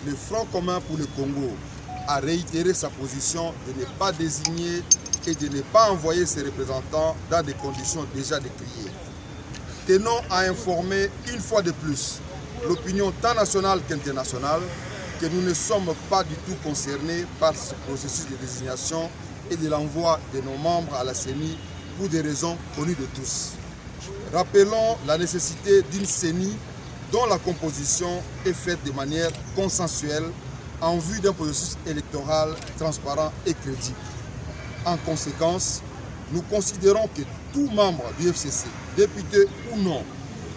le Front commun pour le Congo a réitéré sa position de ne pas désigner et de ne pas envoyer ses représentants dans des conditions déjà décriées. Tenons à informer une fois de plus l'opinion tant nationale qu'internationale que nous ne sommes pas du tout concernés par ce processus de désignation et de l'envoi de nos membres à la CENI pour des raisons connues de tous. Rappelons la nécessité d'une CENI dont la composition est faite de manière consensuelle en vue d'un processus électoral transparent et crédible. En conséquence, nous considérons que tout membre du FCC, député ou non,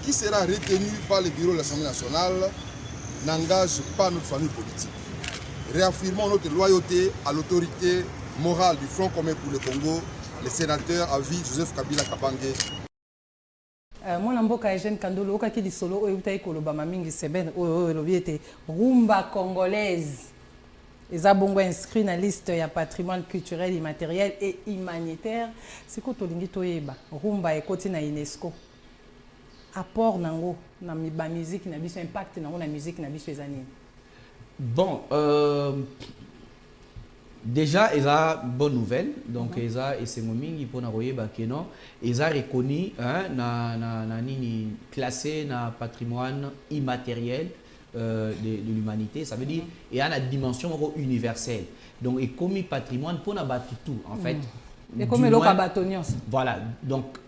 qui sera retenu par le bureau de l'Assemblée nationale, n'engage pas notre famille politique. Réaffirmons notre loyauté à l'autorité morale du Front commun pour le Congo, le sénateur à vie Joseph Kabila Kabange. Mwana mboka Eugène Kandolo okaki lisolo oyo utayi koloba mamingi semaine oyo elobi ete rumba congolaise eza bongo inscrit na liste ya patrimoine culturel immatériel et humanitaire. Siko tolingi toyeba rumba ekoti na UNESCO. Apport nango na ba musique na biso, impact nango na musique na biso ezani. Bon, déjà, il y a une bonne nouvelle. Donc, il y a et momingi pour na royeba keno, il a reconnu classé dans patrimoine immatériel de l'humanité. Ça veut dire il y a une dimension universelle. Donc, et comme patrimoine pour na tout en fait. Et comme l'autre bâtonnion. Voilà. Donc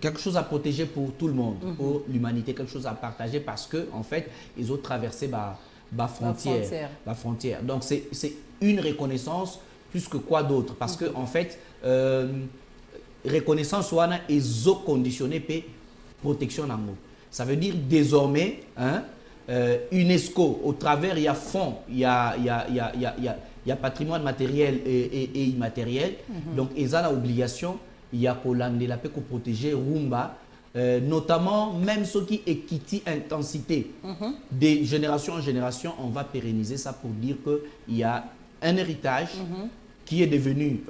quelque chose à protéger pour tout le monde, pour l'humanité, quelque chose à partager parce que en fait, ils ont traversé la frontière. Donc c'est une reconnaissance plus que quoi d'autre parce que en fait reconnaissance wana ils ont conditionné pe protection d'amour. Ça veut dire désormais UNESCO au travers il y a fonds, il y a patrimoine matériel et immatériel. Donc ils ont l'obligation il y a la paix pour protéger rumba. Notamment, même ceux qui équitent intensité de génération en génération, on va pérenniser ça pour dire qu'il y a un héritage qui est devenu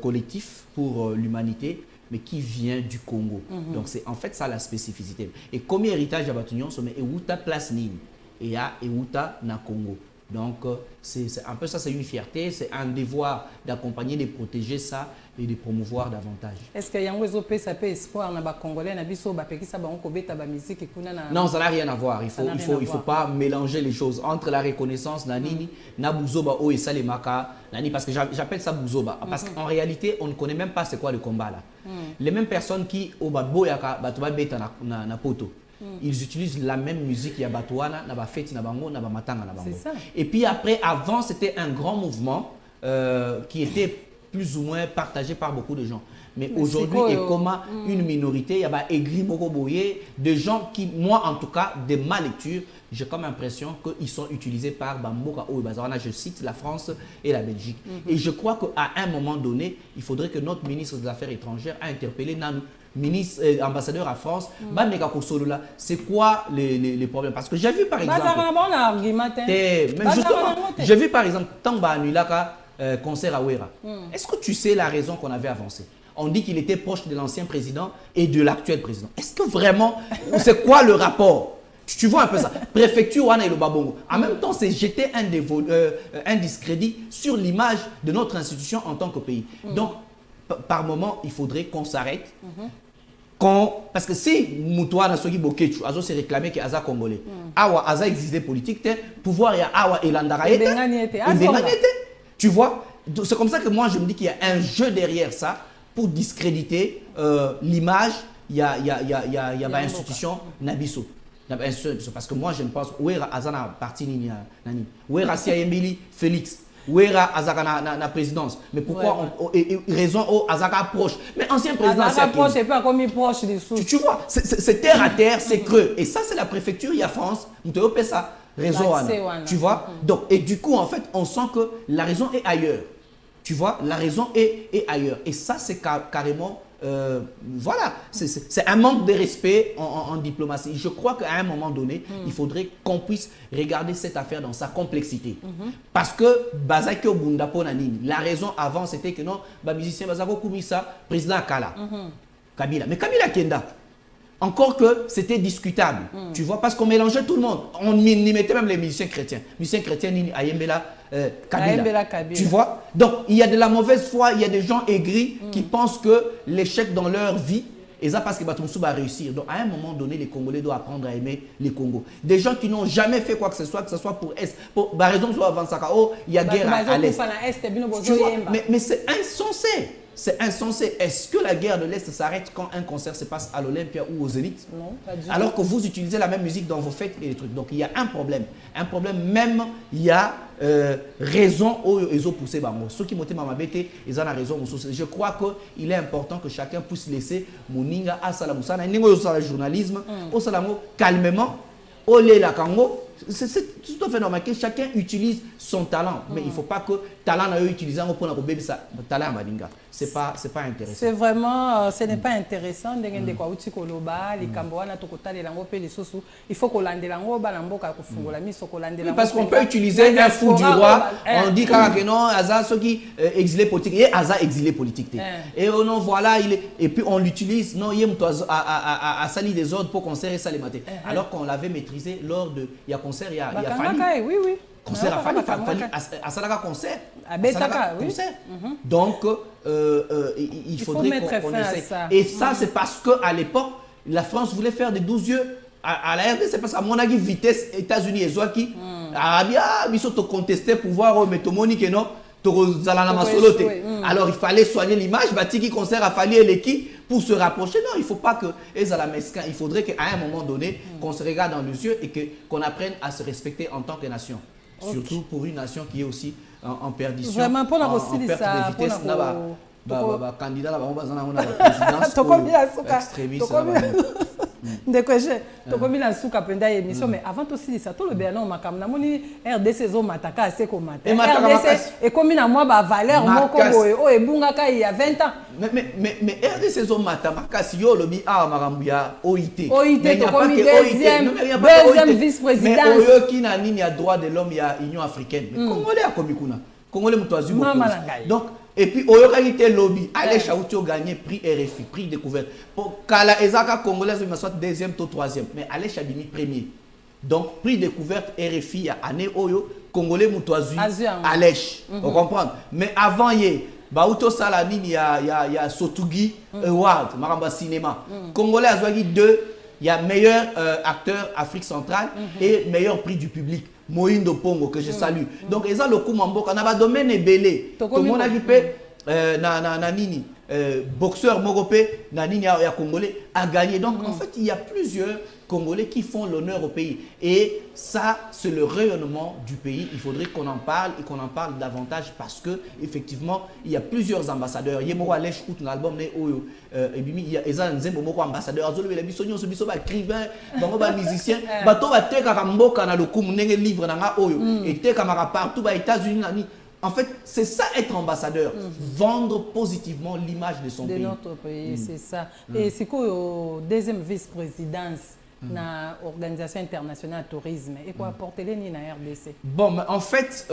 collectif pour l'humanité, mais qui vient du Congo. Donc, c'est en fait ça la spécificité. Et comme héritage à Batunion, c'est Euta place Nine et il y a Euta na Congo. Donc, c'est un peu ça, c'est une fierté, c'est un devoir d'accompagner, de protéger ça et de promouvoir davantage. Est-ce qu'il y a un réseau ça peut espoir dans les Congolais, non, ça n'a rien à voir. Il faut pas mélanger les choses entre la reconnaissance Nani, Nabuzoba et Salemaka, Nani, parce que j'appelle ça Buzoba. Parce qu'en réalité, on ne connaît même pas c'est quoi le combat là. Les mêmes personnes qui au Boyaka, Batuba Beta na poto. Ils utilisent la même musique, il y a Batouana, Naba Feti, Nabango, Naba Matanga, Nabango. Et puis après, avant, c'était un grand mouvement qui était plus ou moins partagé par beaucoup de gens. Mais aujourd'hui, il y a comme une minorité, il y a Aigri Bokoboye, des gens qui, moi en tout cas, de ma lecture, j'ai comme l'impression qu'ils sont utilisés par Bamboka ou Bazarana, je cite la France et la Belgique. Et je crois qu'à un moment donné, il faudrait que notre ministre des Affaires étrangères a interpellé Nanou, ministre, ambassadeur à France, c'est quoi les problèmes? Parce que j'ai vu par exemple... J'ai vu par exemple, Tamba Nulaka, concert à Ouera. Est-ce que tu sais la raison qu'on avait avancée? On dit qu'il était proche de l'ancien président et de l'actuel président. Est-ce que vraiment, c'est quoi le rapport? Tu vois un peu ça. Préfecture Wana et le Babongo. En même temps, c'est jeter un discrédit sur l'image de notre institution en tant que pays. Donc, par moment, il faudrait qu'on s'arrête. Parce que si Moutouana Sogi Bokechu, Azo s'est réclamé qu'il y a Congolais, Awa Aza existait politique, pouvoir il y a Awa et Landara. Tu vois? C'est comme ça que moi je me dis qu'il y a un jeu derrière ça pour discréditer l'image, il y a l'institution Nabiso. Parce que moi je ne pense, où est Azana parti Nani? Où est Rassia Emili Félix? Où est Azaka na présidence? Mais pourquoi raison au Azaka proche? Mais ancien président Azaka proche, c'est pas comme proche des sous. Tu vois, c'est terre à terre, c'est creux. Et ça c'est la préfecture, il y a France, nous te opé ça. Raison, tu vois. Donc, et du coup, en fait, on sent que la raison est ailleurs. Tu vois, la raison est ailleurs. Et ça, c'est carrément, voilà, c'est un manque de respect en diplomatie. Je crois qu'à un moment donné, il faudrait qu'on puisse regarder cette affaire dans sa complexité. Parce que, Bazaki Obundapo Nanini, la raison avant, c'était que non, musicien Bazako Koumissa, président Kala, Kabila. Mais Kabila Kenda. Encore que c'était discutable, tu vois, parce qu'on mélangeait tout le monde. On y mettait même les musiciens chrétiens. Musiciens chrétiens, Ayembela, Kabila. Tu vois? Donc, il y a de la mauvaise foi, il y a des gens aigris qui pensent que l'échec dans leur vie, et ça parce que Batumsou va réussir. Donc, à un moment donné, les Congolais doivent apprendre à aimer les Congos. Des gens qui n'ont jamais fait quoi que ce soit pour Est. Pour raison, soit avant ça, il y a guerre à l'Est. Tu vois? Mais c'est insensé. C'est insensé. Est-ce que la guerre de l'Est s'arrête quand un concert se passe à l'Olympia ou au Zénith? Non, pas du tout. Alors que vous utilisez la même musique dans vos fêtes et les trucs. Donc il y a un problème. Un problème, même il y a raison aux poussés. Ceux qui m'ont dit ils ont raison. Je crois qu'il est important que chacun puisse laisser Moninga à Salamoussana. Au journalisme, au Salamo, calmement, au la Kango. C'est tout à fait normal que chacun utilise son talent. Mais il ne faut pas que talent n'a utilisé pour la ça talent Malinga. C'est pas intéressant. C'est vraiment, ce n'est pas intéressant. Il faut qu'on lande lango parce qu'on peut utiliser un fou du roi. On dit que non, Aza ceux qui exilé politique et Aza exilé politique. Et non voilà et puis on l'utilise non il à salir des ordres pour concert et ça les mater. Alors qu'on l'avait maîtrisé lors de concert, il y a Fali. Oui, oui. Concert à Fali, à Salaka concert. À Betaka, oui. Donc, il faudrait qu'on essaie. Et ça, c'est parce qu'à l'époque, la France voulait faire des 12 yeux à la RDC. C'est parce qu'à mon avis, vitesse États-Unis et Zouaki, ils sont contestés pour voir, mais tout le monde dit que non. Alors il fallait soigner l'image, Batiki concert a fallu l'équipe pour se rapprocher. Non, il ne faut pas que il faudrait qu'à un moment donné, qu'on se regarde dans les yeux et qu'on apprenne à se respecter en tant que nation. Surtout pour une nation qui est aussi en perdition. Vraiment, pour la perte de vitesse, candidat là, on va dans la présidence ndekweje tokomi na suka penda émission mais avant aussi ça tout le bien non makamna moni RDC zo mataka assez ko mata RDC et comme na moi ba valeur moko boye o ebunga ka il y a 20 ans mais RDC zo mata makasi yo lobi a makambuya OIT tokomi deuxième vice-président mais oyo ki na nini ya droit de l'homme ya Union africaine mais congolais a komi kuna congolais mutoazu donc et puis, Oyoralité Lobby, allez Chaouti gagné prix RFI, prix découverte. Pour Kala Ezaka Congolaise, il soit deuxième ou troisième. Mais allez Chabimi premier. Donc, prix découverte RFI, année Oyo, Congolais Moutouazu, Alèche. Vous comprenez? Mais avant, il y a Baouto Salanine, il y a Sotugi Award, Maramba Cinéma. Congolais Azouagi 2, il y a meilleur acteur Afrique centrale et meilleur prix du public. Moïndo Pongo que je salue. Donc ils ont le coup mamboka na ba domaine belé. Tout le monde a gipé na nini boxeur mogopé na nini ya congolais a gagné. Donc en fait il y a plusieurs Congolais qui font l'honneur au pays et ça c'est le rayonnement du pays. Il faudrait qu'on en parle et qu'on en parle davantage parce que effectivement il y a plusieurs ambassadeurs. Yemoko Alèche out l'album né oyo ebimi il y a ezan nzembo moko ambassadeur azolo la bisonyo so biso ba écrivain bango ba musicien bato ba teka ka mboka na lokumu ndenge livre na nga oyo et teka maka partout ba États-Unis nani. En fait, c'est ça être ambassadeur, vendre positivement l'image de son pays. De notre pays, c'est ça. Et c'est quoi deuxième vice-présidence na Organisation internationale de tourisme et quoi apporter les na RDC? Bon, mais en fait,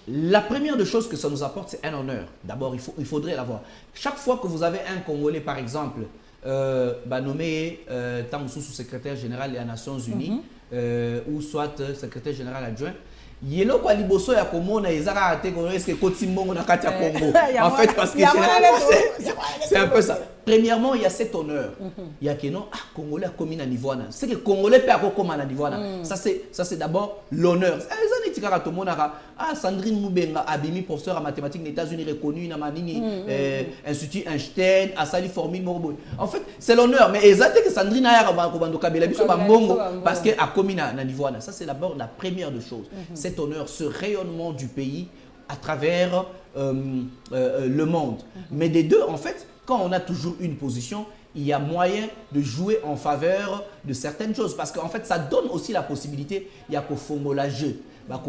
la première des choses que ça nous apporte, c'est un honneur. D'abord, il faudrait l'avoir. Chaque fois que vous avez un Congolais, par exemple, nommé Tamoussou sous-secrétaire général des Nations Unies, ou soit secrétaire général adjoint, Yelo kwa liboso ya komona ezaka ate ko est-ce que kotimbongo na kati ya Congo en fait parce que c'est un peu ça. Premièrement, il y a cet honneur. Il y a que non Congolais comme na niveau na. C'est que Congolais peut avoir comme na niveau na. Ça c'est d'abord l'honneur. Les tika to monaka Sandrine Mubenga abimi professeur en mathématiques des États-Unis reconnu na manini institut Einstein a sali formule morbo. En fait, c'est l'honneur mais exactement que Sandrine aya ko bando kabela biso ba mbongo parce que a commis na niveau na. Ça c'est d'abord la première de choses. Cet honneur, ce rayonnement du pays à travers le monde. Mais des deux, en fait, quand on a toujours une position, il y a moyen de jouer en faveur de certaines choses. Parce qu'en fait, ça donne aussi la possibilité, il y a qu'au fongo la jeu. En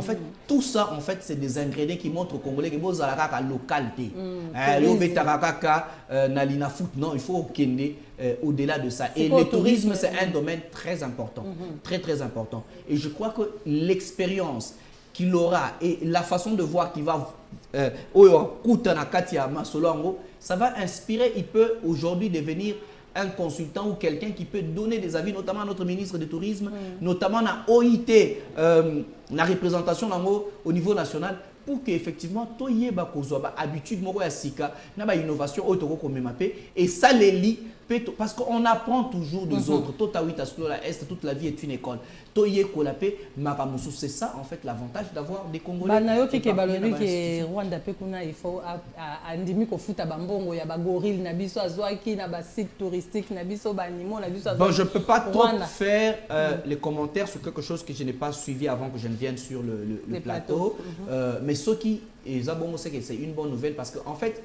fait, tout ça, en fait, c'est des ingrédients qui montrent aux Congolais que vous avez la localité. Non, il faut au-delà de ça. Et le tourisme, c'est un domaine très important. Très, très important. Et je crois que l'expérience qu'il aura et la façon de voir qu'il va ça va inspirer. Il peut aujourd'hui devenir un consultant ou quelqu'un qui peut donner des avis, notamment à notre ministre du Tourisme, notamment à OIT, la représentation au niveau national, pour qu'effectivement, tout y ait habitude, innovation, et ça les lie. Parce qu'on apprend toujours des autres. Toute la vie est une école. C'est ça, en fait, l'avantage d'avoir des Congolais. Rwanda, il faut bon, je ne peux pas trop faire les commentaires sur quelque chose que je n'ai pas suivi avant que je ne vienne sur le plateau. Mais ce qui est c'est une bonne nouvelle parce qu'en fait,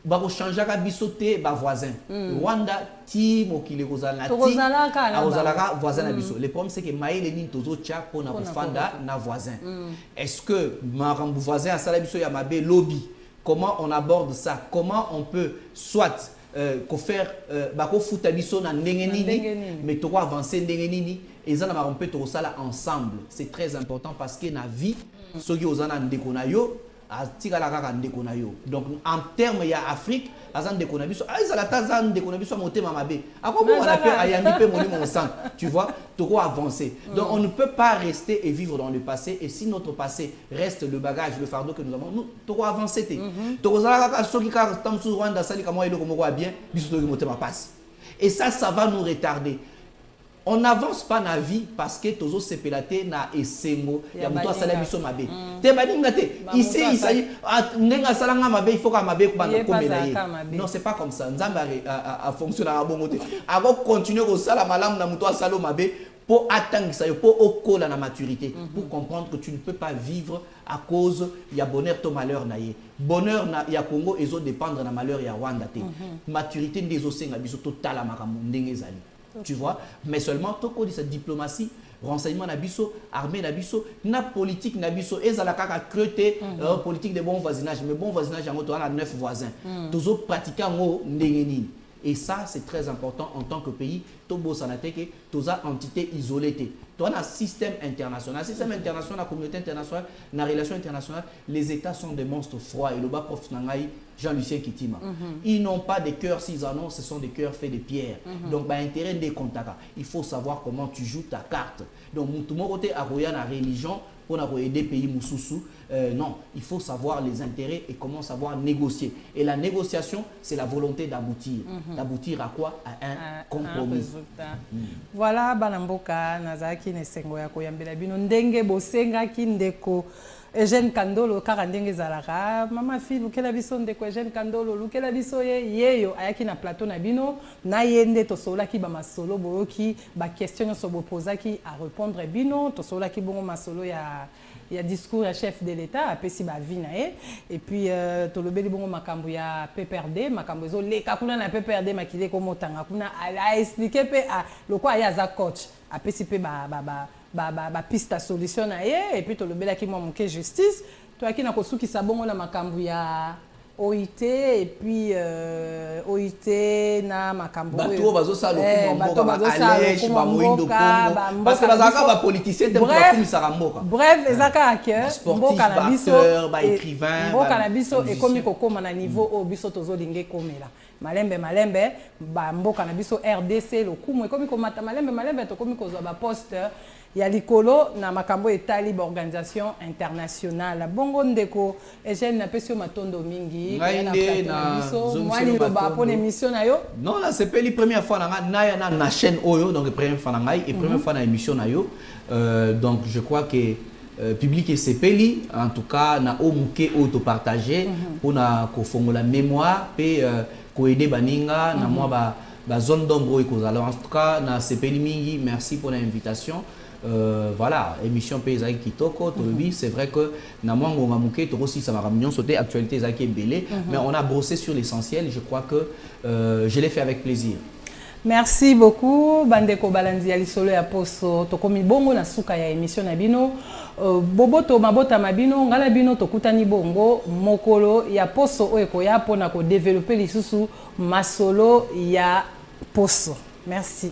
bako changer ka bisoté ba voisin Rwanda ti mokile kozala voisin na biso. Le problème c'est que maïle ni tozo tcha pour na fanda na voisin. Est-ce que marambu voisin asala biso ya mabe lobby, comment on aborde ça, comment on peut soit faire bako futa biso na ndenge nini mais to avancer ndenge nini et ça na marampe to sala ensemble. C'est très important parce que na vie soki ozana ndeko na yo donc en termes il y a Afrique tu vois, tu avancer. Donc on ne peut pas rester et vivre dans le passé, et si notre passé reste le bagage, le fardeau que nous avons, nous tu avancer. Et ça va nous retarder. On n'avance pas dans la vie parce que tozo sepelate na esengo ya muto asala biso mabe. Te baninga te. Ici nenga salanga mabe il faut ka mabe ko bana komela ye. Non, c'est pas comme ça. Nzamba a fonctionné à bongo te. Avant continuer ko sala malamu na muto asalo mabe pour atteindre ça, pour okola na maturité, pour comprendre que tu ne peux pas vivre à cause ya bonheur to malheur na ye. Bonheur na ya Congo ezo dépendre na malheur ya Rwanda te. Maturité ndezo senga biso total makambo ndenge ezali. Tu vois, mais seulement toko de cette diplomatie, renseignement nabiso, armée nabiso, na politique nabiso, et ça la kaka creuté politique de bon voisinage, mais bon voisinage en autour à 9 voisins. Tous autres pratiquants ngo ndengeni. Et ça c'est très important en tant que pays. Tobo sanateke, tous a entité isolée. Tu as un système international, la communauté internationale, la relation internationale, les États sont des monstres froids. Et le bas prof Nangaï, Jean-Lucien Kitima. Ils n'ont pas de cœurs, s'ils en ont, ce sont des cœurs faits de pierre. Donc, intérêt des contacts. Il faut savoir comment tu joues ta carte. Donc, tout le monde a la religion pour aider pays Moussoussou. Non, il faut savoir les intérêts et comment savoir négocier. Et la négociation, c'est la volonté d'aboutir. D'aboutir à quoi? À un compromis. Voilà, Banamboka, Nazaki, Nesengo, Yakoyambela, Bino, Ndenge, Bosenga, Kindeko. Eugène Kandolo kaka ndenge zalaka mama fi lukela biso ndeko Eugène Kandolo lukela biso yeyo ayaki na plateau na bino na yende to solaki ba masolo boyoki ba question so bopozaki à répondre bino to solaki bongo masolo ya discours ya chef de l'État apesi ba vie na ye et puis to lobeli bongo makambo ya PPRD makambo zo leka kuna na PPRD makile ko motanga kuna a expliquer pe a lokwa ya za coach apesi pe ba piste solution na ye et puis to lobela ki mo moke justice to aki na kosuki sabongo na makambo ya OIT et puis OIT na makambo bato bazo sa lokumo ba allège ba moindo Congo parce que bazaka ba politicien de ba kumisa mboka bref ezaka ak mboka na biso ba écrivain mboka na biso et komi kokoma na niveau o biso tozo linge komela malembe ba mboka na biso RDC lokumo ekomi komata malembe to komi kozwa ba poste ya likolo na makambo etali ba organisation internationale bongo ndeko Eugène na pesio matondo mingi na biso mwali ba pour émission na yo non là c'est pas la première fois na chaîne oyo donc première fois na ngai et première fois na émission na yo donc je crois que public et sepeli en tout cas na omuke auto partager pour na ko fongola mémoire pe ko aider baninga na moi ba zone d'ombre ko alors en tout cas na sepeli mingi merci pour l'invitation. Voilà, émission Paysaï Kitoko, c'est vrai que Namango Mamouké, aussi ça m'a ramené sauté actualité Zaki Belé, mais on a brossé sur l'essentiel et je crois que je l'ai fait avec plaisir. Merci beaucoup Bandeko Balanzi Alisolo ya poso tokomi bongo na suka ya émission na bino boboto mabota mabino ngala bino tokutani bongo mokolo ya poso oyo koya pona ko développer lisusu masolo ya poso. Merci.